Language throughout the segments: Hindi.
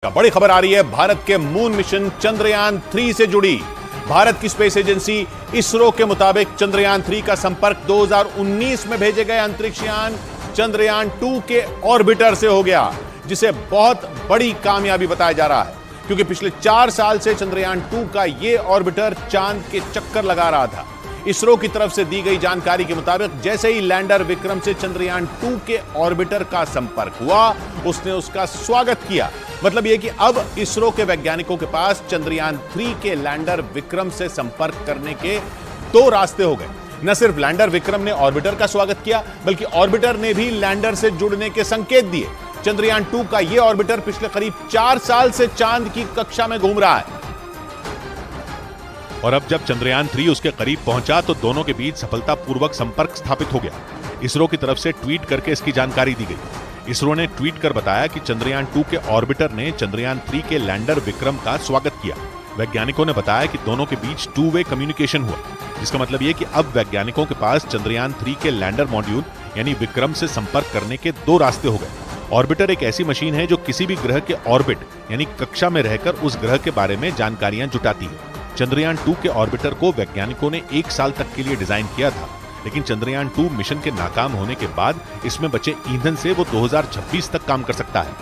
बड़ी खबर आ रही है भारत के मून मिशन चंद्रयान-3 से जुड़ी। भारत की स्पेस एजेंसी इसरो के मुताबिक चंद्रयान-3 का संपर्क 2019 में भेजे गए अंतरिक्ष यान चंद्रयान-2 के ऑर्बिटर से हो गया, जिसे बहुत बड़ी कामयाबी बताया जा रहा है, क्योंकि पिछले 4 साल से चंद्रयान-2 का यह ऑर्बिटर चांद के चक्कर लगा रहा था। इसरो की तरफ से दी गई जानकारी के मुताबिक जैसे ही लैंडर विक्रम से चंद्रयान-2 के ऑर्बिटर का संपर्क हुआ, उसने उसका स्वागत किया। मतलब यह कि अब इसरो के वैज्ञानिकों के पास चंद्रयान-3 के लैंडर विक्रम से संपर्क करने के 2 रास्ते हो गए। न सिर्फ लैंडर विक्रम ने ऑर्बिटर का स्वागत किया, बल्कि ऑर्बिटर ने भी लैंडर से जुड़ने के संकेत दिए। चंद्रयान-2 का यह ऑर्बिटर पिछले करीब 4 साल से चांद की कक्षा में घूम रहा है, और अब जब चंद्रयान-3 उसके करीब पहुंचा तो दोनों के बीच सफलतापूर्वक संपर्क स्थापित हो गया। इसरो की तरफ से ट्वीट करके इसकी जानकारी दी गई। इसरो ने ट्वीट कर बताया कि चंद्रयान-2 के ऑर्बिटर ने चंद्रयान-3 के लैंडर विक्रम का स्वागत किया। वैज्ञानिकों ने बताया कि दोनों के बीच 2 वे कम्युनिकेशन हुआ, जिसका मतलब यह कि अब वैज्ञानिकों के पास चंद्रयान-3 के लैंडर मॉड्यूल यानी विक्रम से संपर्क करने के 2 रास्ते हो गए। ऑर्बिटर एक ऐसी मशीन है जो किसी भी ग्रह के ऑर्बिट यानी कक्षा में रहकर उस ग्रह के बारे में जानकारियां जुटाती है। चंद्रयान-2 के ऑर्बिटर को वैज्ञानिकों ने 1 साल तक के लिए डिजाइन किया था, लेकिन चंद्रयान-2 मिशन के नाकाम होने के बाद इसमें बचे ईंधन से वो 2026 तक काम कर सकता है।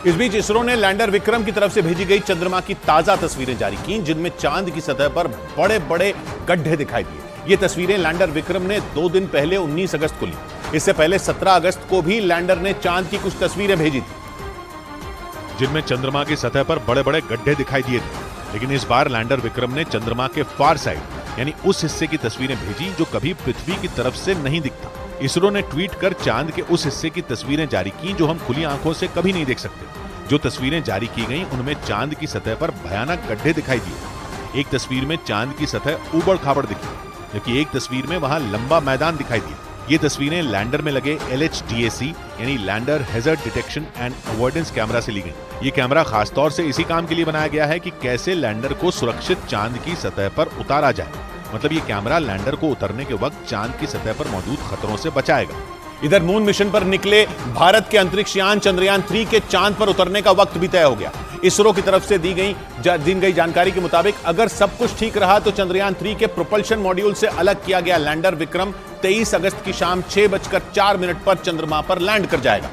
इस बीच इसरो ने लैंडर विक्रम की तरफ से भेजी गई चंद्रमा की ताजा तस्वीरें जारी की, जिनमें चांद की सतह पर बड़े बड़े गड्ढे दिखाई दिए। ये तस्वीरें लैंडर विक्रम ने 2 दिन पहले 19 अगस्त को ली। इससे पहले 17 अगस्त को भी लैंडर ने चांद की कुछ तस्वीरें भेजी थी, जिनमें चंद्रमा की सतह पर बड़े बड़े गड्ढे दिखाई दिए थे। लेकिन इस बार लैंडर विक्रम ने चंद्रमा के फार साइड यानी उस हिस्से की तस्वीरें भेजी जो कभी पृथ्वी की तरफ से नहीं दिखता। इसरो ने ट्वीट कर चांद के उस हिस्से की तस्वीरें जारी की जो हम खुली आंखों से कभी नहीं देख सकते। जो तस्वीरें जारी की गईं उनमें चांद की सतह पर भयानक गड्ढे दिखाई दिए। एक तस्वीर में चांद की सतह ऊबड़ खाबड़ दिखी, जबकि एक तस्वीर में वहां लंबा मैदान दिखाई दिया। ये तस्वीरें लैंडर में लगे LHDAC यानी lander hazard detection and avoidance camera से ली गई। ये कैमरा खासतौर से इसी काम के लिए बनाया गया है कि कैसे लैंडर को सुरक्षित चांद की सतह पर उतारा जाए। मतलब ये कैमरा लैंडर को उतरने के वक्त चांद की सतह पर मौजूद खतरों से बचाएगा। इधर मून मिशन पर निकले भारत के अंतरिक्ष यान चंद्रयान-3 के चांद पर उतरने का वक्त भी तय हो गया। इसरो की तरफ से दी गई जानकारी के मुताबिक अगर सब कुछ ठीक रहा तो चंद्रयान-3 के प्रोपल्शन मॉड्यूल से अलग किया गया लैंडर विक्रम 23 अगस्त की शाम 6:04 पर चंद्रमा पर लैंड कर जाएगा।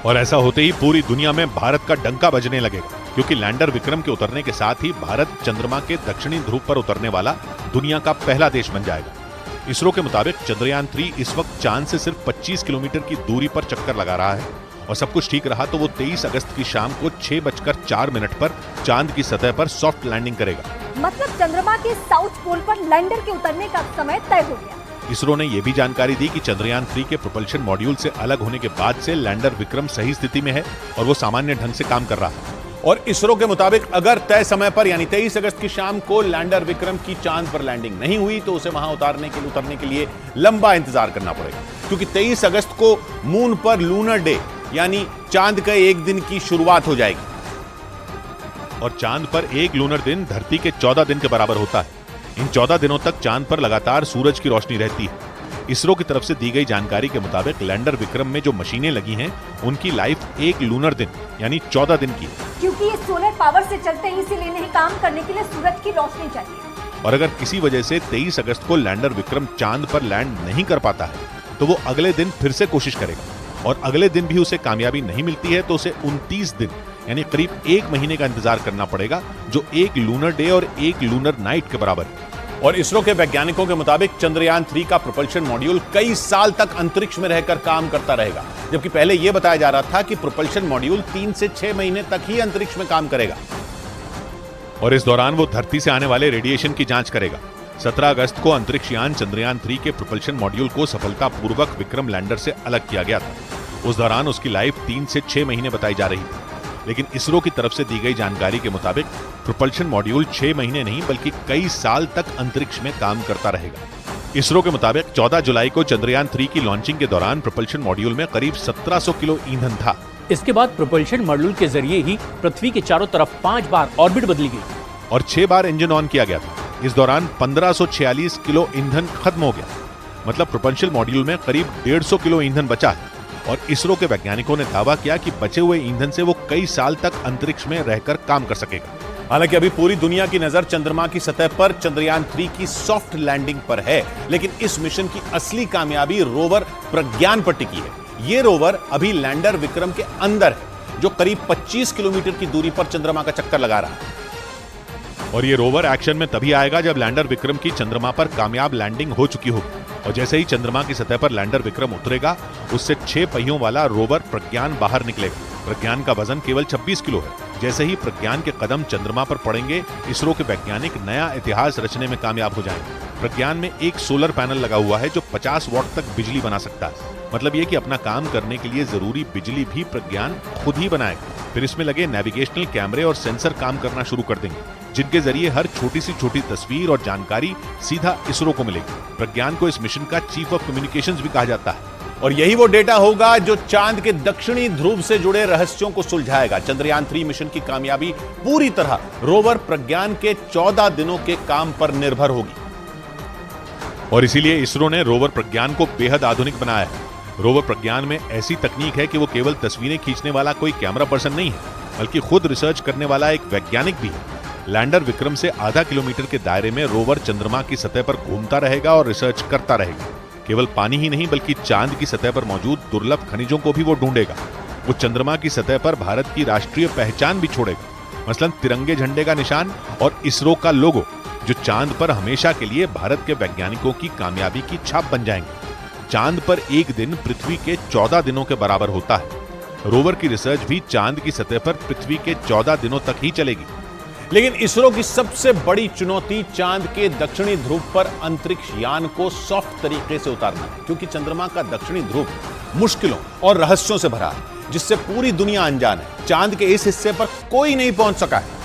और ऐसा होते ही पूरी दुनिया में भारत का डंका बजने लगेगा, क्योंकि लैंडर विक्रम के उतरने के साथ ही भारत चंद्रमा के दक्षिणी ध्रुव पर उतरने वाला दुनिया का पहला देश बन जाएगा। इसरो के मुताबिक चंद्रयान-3 इस वक्त चांद से सिर्फ 25 किलोमीटर की दूरी पर चक्कर लगा रहा है, और सब कुछ ठीक रहा तो वो 23 अगस्त की शाम को 6:04 पर चांद की सतह पर सॉफ्ट लैंडिंग करेगा। मतलब चंद्रमा के साउथ पोल पर लैंडर के उतरने का समय तय हो गया। इसरो ने यह भी जानकारी दी कि चंद्रयान-3 के प्रोपल्शन मॉड्यूल से अलग होने के बाद से लैंडर विक्रम सही स्थिति में है और वो सामान्य ढंग से काम कर रहा है। और इसरो के मुताबिक अगर तय समय पर यानी 23 अगस्त की शाम को लैंडर विक्रम की चांद पर लैंडिंग नहीं हुई तो उसे वहां उतरने के लिए लंबा इंतजार करना पड़ेगा, क्योंकि 23 अगस्त को मून पर लूनर डे यानी चांद का एक दिन की शुरुआत हो जाएगी। और चांद पर एक लूनर दिन धरती के 14 दिन के बराबर होता है। इन 14 दिनों तक चांद पर लगातार सूरज की रोशनी रहती है। इसरो की तरफ से दी गई जानकारी के मुताबिक लैंडर विक्रम में जो मशीनें लगी हैं उनकी लाइफ एक लूनर दिन यानी 14 दिन की, क्योंकि ये सोलर पावर से चलते हैं, इसीलिए इन्हें काम करने के लिए सूरज की रोशनी चाहिए। और अगर किसी वजह से 23 अगस्त को लैंडर विक्रम चांद पर लैंड नहीं कर पाता है तो वो अगले दिन फिर से कोशिश करेगा, और अगले दिन भी उसे कामयाबी नहीं मिलती है तो उसे 29 दिन यानी करीब 1 महीने का इंतजार करना पड़ेगा, जो एक लूनर डे और एक लूनर नाइट के बराबर है। और इसरो के वैज्ञानिकों के मुताबिक चंद्रयान-3 का प्रोपल्शन मॉड्यूल कई साल तक अंतरिक्ष में रहकर काम करता रहेगा, जबकि पहले यह बताया जा रहा था कि प्रोपल्शन मॉड्यूल 3 से 6 महीने तक ही अंतरिक्ष में काम करेगा, और इस दौरान वो धरती से आने वाले रेडिएशन की जांच करेगा। 17 अगस्त को अंतरिक्ष यान चंद्रयान-3 के प्रोपल्शन मॉड्यूल को सफलतापूर्वक विक्रम लैंडर से अलग किया गया था। उस दौरान उसकी लाइफ 3 से 6 महीने बताई जा रही थी, लेकिन इसरो की तरफ से दी गई जानकारी के मुताबिक प्रोपल्शन मॉड्यूल 6 महीने नहीं बल्कि कई साल तक अंतरिक्ष में काम करता रहेगा। इसरो के मुताबिक 14 जुलाई को चंद्रयान-3 की लॉन्चिंग के दौरान प्रोपल्शन मॉड्यूल में करीब 1700 किलो ईंधन था। इसके बाद प्रोपल्शन मॉड्यूल के जरिए ही पृथ्वी के चारों तरफ 5 बार ऑर्बिट बदली गई और 6 बार इंजन ऑन किया गया था। इस दौरान 1546 किलो ईंधन खत्म हो गया। मतलब प्रोपल्शन मॉड्यूल में करीब 150 किलो ईंधन बचा है। और इसरो के वैज्ञानिकों ने दावा किया कि बचे हुए ईंधन से वो कई साल तक अंतरिक्ष में रहकर काम कर सकेगा। हालांकि अभी पूरी दुनिया की नजर चंद्रमा की सतह पर चंद्रयान 3 की सॉफ्ट लैंडिंग पर है, लेकिन इस मिशन की असली कामयाबी रोवर प्रज्ञान पर टिकी है। यह रोवर अभी लैंडर विक्रम के अंदर है, जो करीब 25 किलोमीटर की दूरी पर चंद्रमा का चक्कर लगा रहा है। और ये रोवर एक्शन में तभी आएगा जब लैंडर विक्रम की चंद्रमा पर कामयाब लैंडिंग हो चुकी होगी। और जैसे ही चंद्रमा की सतह पर लैंडर विक्रम उतरेगा, उससे 6 पहियों वाला रोवर प्रज्ञान बाहर निकलेगा। प्रज्ञान का वजन केवल 26 किलो है। जैसे ही प्रज्ञान के कदम चंद्रमा पर पड़ेंगे, इसरो के वैज्ञानिक नया इतिहास रचने में कामयाब हो जाएंगे। प्रज्ञान में एक सोलर पैनल लगा हुआ है जो 50 वॉट तक बिजली बना सकता है। मतलब ये कि अपना काम करने के लिए जरूरी बिजली भी प्रज्ञान खुद ही बनाएगा। फिर इसमें लगे नेविगेशनल कैमरे और सेंसर काम करना शुरू कर देंगे, जिनके जरिए हर छोटी सी छोटी तस्वीर और जानकारी सीधा इसरो को मिलेगी। प्रज्ञान को इस मिशन का चीफ ऑफ कम्युनिकेशंस भी कहा जाता है। और यही वो डेटा होगा जो चांद के दक्षिणी ध्रुव से जुड़े रहस्यों को सुलझाएगा। चंद्रयान 3 मिशन की कामयाबी पूरी तरह रोवर प्रज्ञान के 14 दिनों के काम पर निर्भर होगी। और इसीलिए इसरो ने रोवर प्रज्ञान को बेहद आधुनिक बनाया है। रोवर प्रज्ञान में ऐसी तकनीक है कि वो केवल तस्वीरें खींचने वाला कोई कैमरा पर्सन नहीं है, बल्कि खुद रिसर्च करने वाला एक वैज्ञानिक भी है। लैंडर विक्रम से आधा किलोमीटर के दायरे में रोवर चंद्रमा की सतह पर घूमता रहेगा और रिसर्च करता रहेगा। केवल पानी ही नहीं, बल्कि चांद की सतह पर मौजूद दुर्लभ खनिजों को भी वो ढूंढेगा। वो चंद्रमा की सतह पर भारत की राष्ट्रीय पहचान भी छोड़ेगा, मसलन तिरंगे झंडे का निशान और इसरो का लोगो, जो चांद पर हमेशा के लिए भारत के वैज्ञानिकों की कामयाबी की छाप बन जाएंगे। चांद पर एक दिन पृथ्वी के 14 दिनों के बराबर होता है। रोवर की रिसर्च भी चांद की सतह पर पृथ्वी के 14 दिनों तक ही चलेगी। लेकिन इसरो की सबसे बड़ी चुनौती चांद के दक्षिणी ध्रुव पर अंतरिक्ष यान को सॉफ्ट तरीके से उतारना है, क्योंकि चंद्रमा का दक्षिणी ध्रुव मुश्किलों और रहस्यों से भरा है, जिससे पूरी दुनिया अनजान है। चांद के इस हिस्से पर कोई नहीं पहुंच सका है।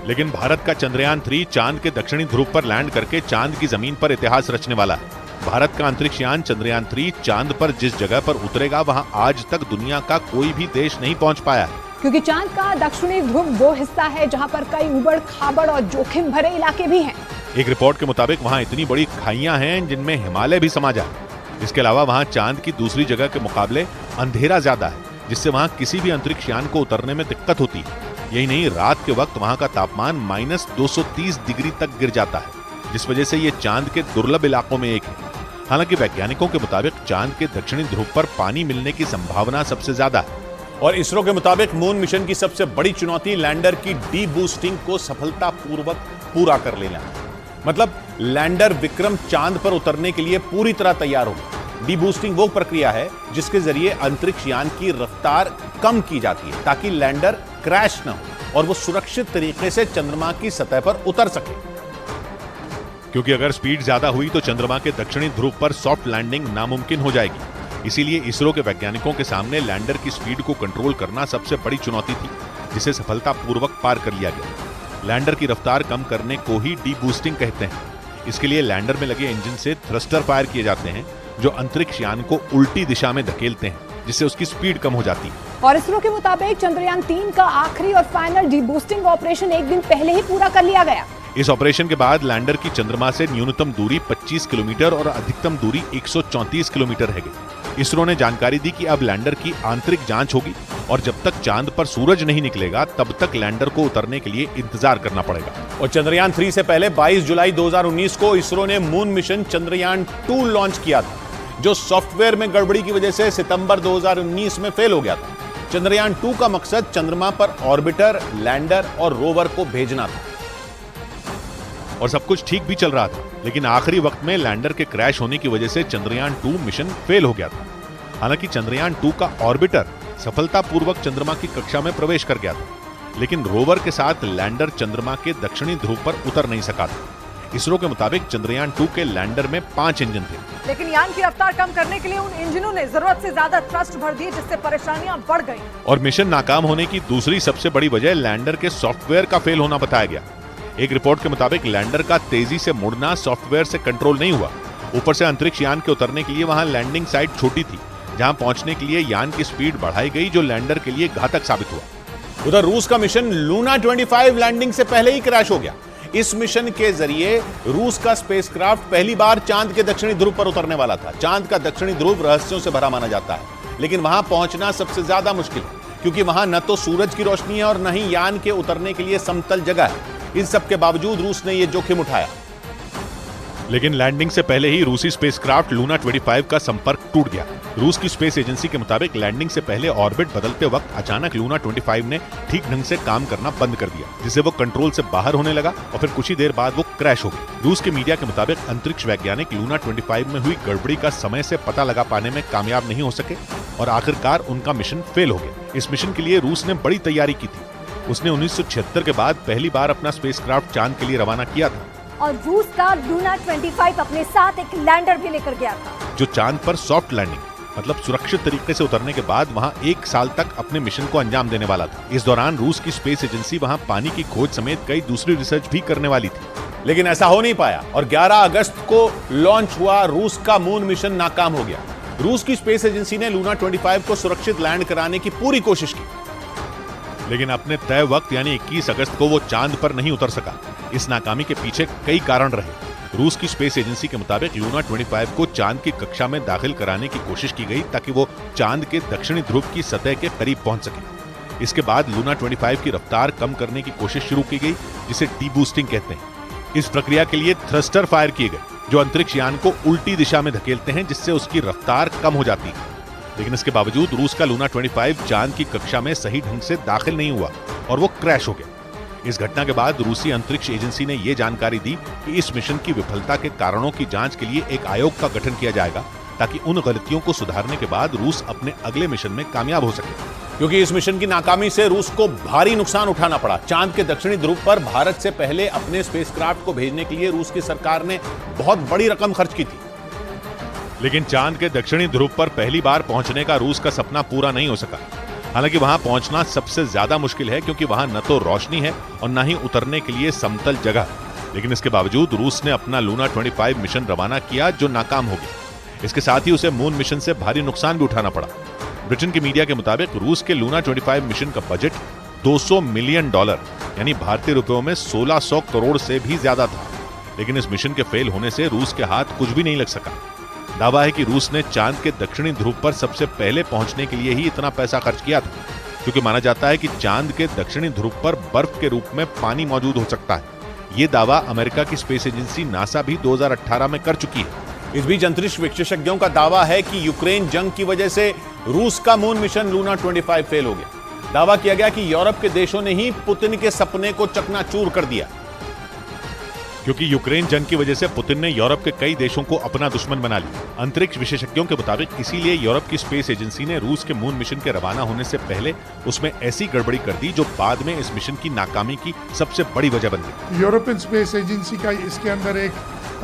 लेकिन भारत का चंद्रयान 3 चांद के दक्षिणी ध्रुव पर लैंड करके चांद की जमीन पर इतिहास रचने वाला है। भारत का अंतरिक्ष यान चंद्रयान 3 चांद पर जिस जगह पर उतरेगा, वहां आज तक दुनिया का कोई भी देश नहीं पहुंच पाया है। क्योंकि चांद का दक्षिणी ध्रुव वो हिस्सा है जहां पर कई उबड़ खाबड़ और जोखिम भरे इलाके भी हैं। एक रिपोर्ट के मुताबिक वहां इतनी बड़ी खाइयां हैं जिनमें हिमालय भी समा जाए। इसके अलावा वहां चांद की दूसरी जगह के मुकाबले अंधेरा ज्यादा है, जिससे वहां किसी भी अंतरिक्ष यान को उतरने में दिक्कत होती है। यही नहीं, रात के वक्त वहां का तापमान -230 डिग्री तक गिर जाता है, जिस वजह से ये चांद के दुर्लभ इलाकों में एक है। हालांकि वैज्ञानिकों के मुताबिक चांद के दक्षिणी ध्रुव पर पानी मिलने की संभावना सबसे ज्यादा है। और इसरो के मुताबिक मून मिशन की सबसे बड़ी चुनौती लैंडर की डी बूस्टिंग को सफलतापूर्वक पूरा कर लेना है। मतलब लैंडर विक्रम चांद पर उतरने के लिए पूरी तरह तैयार होगा। डी बूस्टिंग वो प्रक्रिया है जिसके जरिए अंतरिक्ष यान की रफ्तार कम की जाती है, ताकि लैंडर क्रैश न हो और वो सुरक्षित तरीके से चंद्रमा की सतह पर उतर सके। क्योंकि अगर स्पीड ज्यादा हुई तो चंद्रमा के दक्षिणी ध्रुव पर सॉफ्ट लैंडिंग नामुमकिन हो जाएगी। इसीलिए इसरो के वैज्ञानिकों के सामने लैंडर की स्पीड को कंट्रोल करना सबसे बड़ी चुनौती थी, जिसे सफलतापूर्वक पार कर लिया गया। लैंडर की रफ्तार कम करने को ही डी बूस्टिंग कहते हैं। इसके लिए लैंडर में लगे इंजन से थ्रस्टर फायर किए जाते हैं, जो अंतरिक्ष यान को उल्टी दिशा में धकेलते हैं, जिससे उसकी स्पीड कम हो जाती है। और इसरो के मुताबिक चंद्रयान 3 का आखिरी और फाइनल डी बूस्टिंग ऑपरेशन एक दिन पहले ही पूरा कर लिया गया। इस ऑपरेशन के बाद लैंडर की चंद्रमा से न्यूनतम दूरी 25 किलोमीटर और अधिकतम दूरी 134 किलोमीटर रह गई। इसरो ने जानकारी दी कि अब लैंडर की आंतरिक जांच होगी और जब तक चांद पर सूरज नहीं निकलेगा तब तक लैंडर को उतरने के लिए इंतजार करना पड़ेगा। और चंद्रयान 3 से पहले 22 जुलाई 2019 को इसरो ने मून मिशन चंद्रयान 2 लॉन्च किया था, जो सॉफ्टवेयर में गड़बड़ी की वजह से सितंबर 2019 में फेल हो गया था। चंद्रयान 2 का मकसद चंद्रमा पर ऑर्बिटर, लैंडर और रोवर को भेजना था और सब कुछ ठीक भी चल रहा था, लेकिन आखिरी वक्त में लैंडर के क्रैश होने की वजह से चंद्रयान 2 मिशन फेल हो गया था। हालांकि चंद्रयान 2 का ऑर्बिटर सफलतापूर्वक चंद्रमा की कक्षा में प्रवेश कर गया था, लेकिन रोवर के साथ लैंडर चंद्रमा के दक्षिणी ध्रुव पर उतर नहीं सका था। इसरो के मुताबिक चंद्रयान 2 के लैंडर में 5 इंजन थे, लेकिन यान की रफ्तार कम करने के लिए उन इंजनों ने जरूरत से ज्यादा थ्रस्ट भर दिए, जिससे परेशानियां बढ़ गई। और मिशन नाकाम होने की दूसरी सबसे बड़ी वजह लैंडर के सॉफ्टवेयर का फेल होना बताया गया। एक रिपोर्ट के मुताबिक लैंडर का तेजी से मुड़ना सॉफ्टवेयर से कंट्रोल नहीं हुआ। ऊपर से अंतरिक्ष यान के उतरने के लिए वहां लैंडिंग साइट छोटी थी, जहां पहुंचने के लिए यान की स्पीड बढ़ाई गई, जो लैंडर के लिए घातक साबित हुआ। उधर रूस का मिशन लूना 25 लैंडिंग से पहले ही क्रैश हो गया। इस मिशन के जरिए रूस का स्पेसक्राफ्ट पहली बार चांद के दक्षिणी ध्रुव पर उतरने वाला था। चांद का दक्षिणी ध्रुव रहस्यों से भरा माना जाता है, लेकिन वहां पहुंचना सबसे ज्यादा मुश्किल है, क्योंकि वहां न तो सूरज की रोशनी है और न ही यान के उतरने के लिए समतल जगह है। इन सब के बावजूद रूस ने यह जोखिम उठाया। लेकिन लैंडिंग से पहले ही रूसी स्पेसक्राफ्ट लूना 25 का संपर्क टूट गया। रूस की स्पेस एजेंसी के मुताबिक लैंडिंग से पहले ऑर्बिट बदलते वक्त अचानक लूना 25 ने ठीक ढंग से काम करना बंद कर दिया, जिससे वो कंट्रोल से बाहर होने लगा और फिर कुछ ही देर बाद वो क्रैश हो गई। रूस के मीडिया के मुताबिक अंतरिक्ष वैज्ञानिक लूना 25 में हुई गड़बड़ी का समय से पता लगा पाने में कामयाब नहीं हो सके और आखिरकार उनका मिशन फेल हो गया। इस मिशन के लिए रूस ने बड़ी तैयारी की थी। उसने 1976 के बाद पहली बार अपना स्पेसक्राफ्ट चांद के लिए रवाना किया था और रूस का लूना 25 अपने साथ एक लैंडर भी लेकर गया था, जो चांद पर सॉफ्ट लैंडिंग मतलब सुरक्षित तरीके से उतरने के बाद वहां 1 साल तक अपने मिशन को अंजाम देने वाला था। इस दौरान रूस की स्पेस एजेंसी वहां पानी की खोज समेत कई दूसरी रिसर्च भी करने वाली थी, लेकिन ऐसा हो नहीं पाया और 11 अगस्त को लॉन्च हुआ रूस का मून मिशन नाकाम हो गया। रूस की स्पेस एजेंसी ने लूना 25 को सुरक्षित लैंड कराने की पूरी कोशिश की, लेकिन अपने तय वक्त यानी 21 अगस्त को वो चांद पर नहीं उतर सका। इस नाकामी के पीछे कई कारण रहे। रूस की स्पेस एजेंसी के मुताबिक लूना 25 को चांद की कक्षा में दाखिल कराने की कोशिश की गई ताकि वो चांद के दक्षिणी ध्रुव की सतह के करीब पहुंच सके। इसके बाद लूना 25 की रफ्तार कम करने की कोशिश शुरू की गई, जिसे डीबूस्टिंग कहते हैं। इस प्रक्रिया के लिए थ्रस्टर फायर किए गए, जो अंतरिक्ष यान को उल्टी दिशा में धकेलते हैं, जिससे उसकी रफ्तार कम हो जाती है। लेकिन इसके बावजूद रूस का लूना 25 चांद की कक्षा में सही ढंग से दाखिल नहीं हुआ और वो क्रैश हो गया। इस घटना के बाद रूसी अंतरिक्ष एजेंसी ने यह जानकारी दी कि इस मिशन की विफलता के कारणों की जांच के लिए एक आयोग का गठन किया जाएगा, ताकि उन गलतियों को सुधारने के बाद रूस अपने अगले मिशन में कामयाब हो सके। क्योंकि इस मिशन की नाकामी से रूस को भारी नुकसान उठाना पड़ा। चांद के दक्षिणी ध्रुव पर भारत से पहले अपने स्पेसक्राफ्ट को भेजने के लिए रूस की सरकार ने बहुत बड़ी रकम खर्च की थी, लेकिन चांद के दक्षिणी ध्रुव पर पहली बार पहुंचने का रूस का सपना पूरा नहीं हो सका। हालांकि वहां पहुंचना सबसे ज्यादा मुश्किल है, क्योंकि वहां न तो रोशनी है और न ही उतरने के लिए समतल जगह। लेकिन इसके बावजूद रूस ने अपना लूना 25 मिशन रवाना किया, जो नाकाम हो गया। इसके साथ ही उसे मून मिशन से भारी नुकसान भी उठाना पड़ा। ब्रिटेन की मीडिया के मुताबिक रूस के लूना 25 मिशन का बजट $200 मिलियन यानी भारतीय रुपयों में 1600 करोड़ से भी ज्यादा था। लेकिन इस मिशन के फेल होने से रूस के हाथ कुछ भी नहीं लग सका। दावा है कि रूस ने चांद के दक्षिणी ध्रुव पर सबसे पहले पहुंचने के लिए ही इतना पैसा खर्च किया था, क्योंकि माना जाता है कि चांद के दक्षिणी ध्रुव पर बर्फ के रूप में पानी मौजूद हो सकता है। ये दावा अमेरिका की स्पेस एजेंसी नासा भी 2018 में कर चुकी है। इस बीच अंतरिक्ष विशेषज्ञों का दावा है कि यूक्रेन जंग की वजह से रूस का मून मिशन लूना 25 फेल हो गया। दावा किया गया कि यूरोप के देशों ने ही पुतिन के सपने को चकनाचूर कर दिया, क्योंकि यूक्रेन जंग की वजह से पुतिन ने यूरोप के कई देशों को अपना दुश्मन बना लिया। अंतरिक्ष विशेषज्ञों के मुताबिक इसीलिए यूरोप की स्पेस एजेंसी ने रूस के मून मिशन के रवाना होने से पहले उसमें ऐसी गड़बड़ी कर दी, जो बाद में इस मिशन की नाकामी की सबसे बड़ी वजह बन गई। यूरोपियन स्पेस एजेंसी का इसके अंदर एक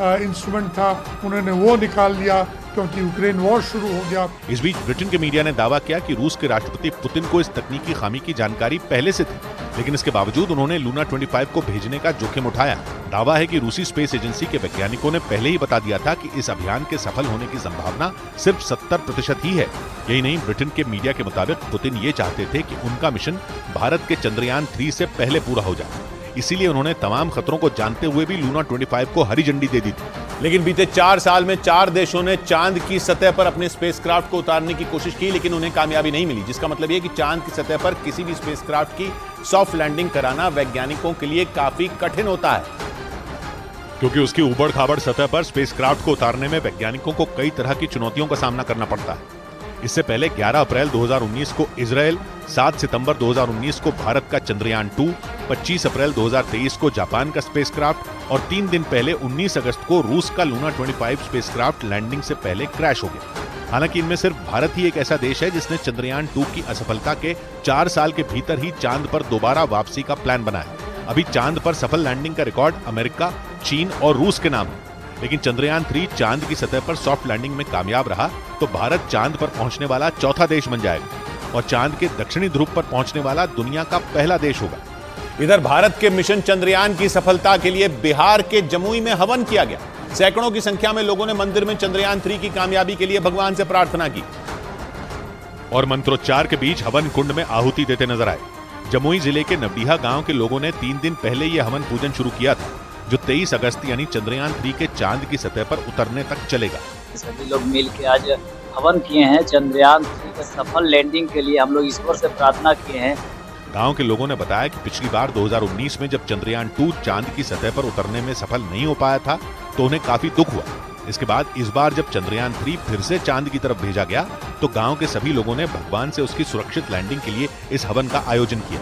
इंस्ट्रूमेंट था, उन्होंने वो निकाल लिया क्योंकि यूक्रेन वॉर शुरू हो गया। इस बीच ब्रिटेन के मीडिया ने दावा किया कि रूस के राष्ट्रपति पुतिन को इस तकनीकी खामी की जानकारी पहले से थी, लेकिन इसके बावजूद उन्होंने लूना 25 को भेजने का जोखिम उठाया। दावा है कि रूसी स्पेस एजेंसी के वैज्ञानिकों ने पहले ही बता दिया था कि इस अभियान के सफल होने की संभावना सिर्फ 70% ही है। यही नहीं, ब्रिटेन के मीडिया के मुताबिक पुतिन ये चाहते थे कि उनका मिशन भारत के चंद्रयान 3 से पहले पूरा हो जाए। इसीलिए उन्होंने तमाम खतरों को जानते हुए भी लूना 25 को हरी झंडी दे दी थी। लेकिन बीते 4 साल में 4 देशों ने चांद की सतह पर अपने स्पेसक्राफ्ट को उतारने की कोशिश की, लेकिन उन्हें कामयाबी नहीं मिली, जिसका मतलब यह कि चांद की सतह पर किसी भी स्पेसक्राफ्ट की सॉफ्ट लैंडिंग कराना वैज्ञानिकों के लिए काफी कठिन होता है, क्योंकि उसकी उबड़ खाबड़ सतह पर स्पेसक्राफ्ट को उतारने में वैज्ञानिकों को कई तरह की चुनौतियों का सामना करना पड़ता है। इससे पहले 11 अप्रैल 2019 को इजराइल, 7 सितंबर 2019 को भारत का चंद्रयान 2, 25 अप्रैल 2023 को जापान का स्पेसक्राफ्ट और 3 दिन पहले 19 अगस्त को रूस का लूना 25 स्पेसक्राफ्ट लैंडिंग से पहले क्रैश हो गया। हालांकि इनमें सिर्फ भारत ही एक ऐसा देश है जिसने चंद्रयान 2 की असफलता के 4 साल के भीतर ही चांद पर दोबारा वापसी का प्लान बनाया। अभी चांद पर सफल लैंडिंग का रिकॉर्ड अमेरिका, चीन और रूस के नाम है। लेकिन चंद्रयान 3 चांद की सतह पर सॉफ्ट लैंडिंग में कामयाब रहा तो भारत चांद पर पहुंचने वाला चौथा देश बन जाएगा और चांद के दक्षिणी ध्रुव पर पहुंचने वाला दुनिया का पहला देश होगा। इधर भारत के मिशन चंद्रयान की सफलता के लिए बिहार के जमुई में हवन किया गया। सैकड़ों की संख्या में लोगों ने मंदिर में चंद्रयान 3 की कामयाबी के लिए भगवान से प्रार्थना की और मंत्रोच्चार के बीच हवन कुंड में आहुति देते नजर आए। जमुई जिले के नबीहा गांव के लोगों ने 3 दिन पहले यह हवन पूजन शुरू किया था, जो 23 अगस्त यानी चंद्रयान 3 के चांद की सतह पर उतरने तक चलेगा। सभी लोग मिल के आज हवन किए हैं। चंद्रयान 3 के सफल लैंडिंग के लिए हम लोग ईश्वर से प्रार्थना किए हैं। गांव के लोगों ने बताया कि पिछली बार 2019 में जब चंद्रयान 2 चांद की सतह पर उतरने में सफल नहीं हो पाया था तो उन्हें काफी दुख हुआ। इसके बाद इस बार जब चंद्रयान 3 फिर से चांद की तरफ भेजा गया तो गांव के सभी लोगों ने भगवान से उसकी सुरक्षित लैंडिंग के लिए इस हवन का आयोजन किया।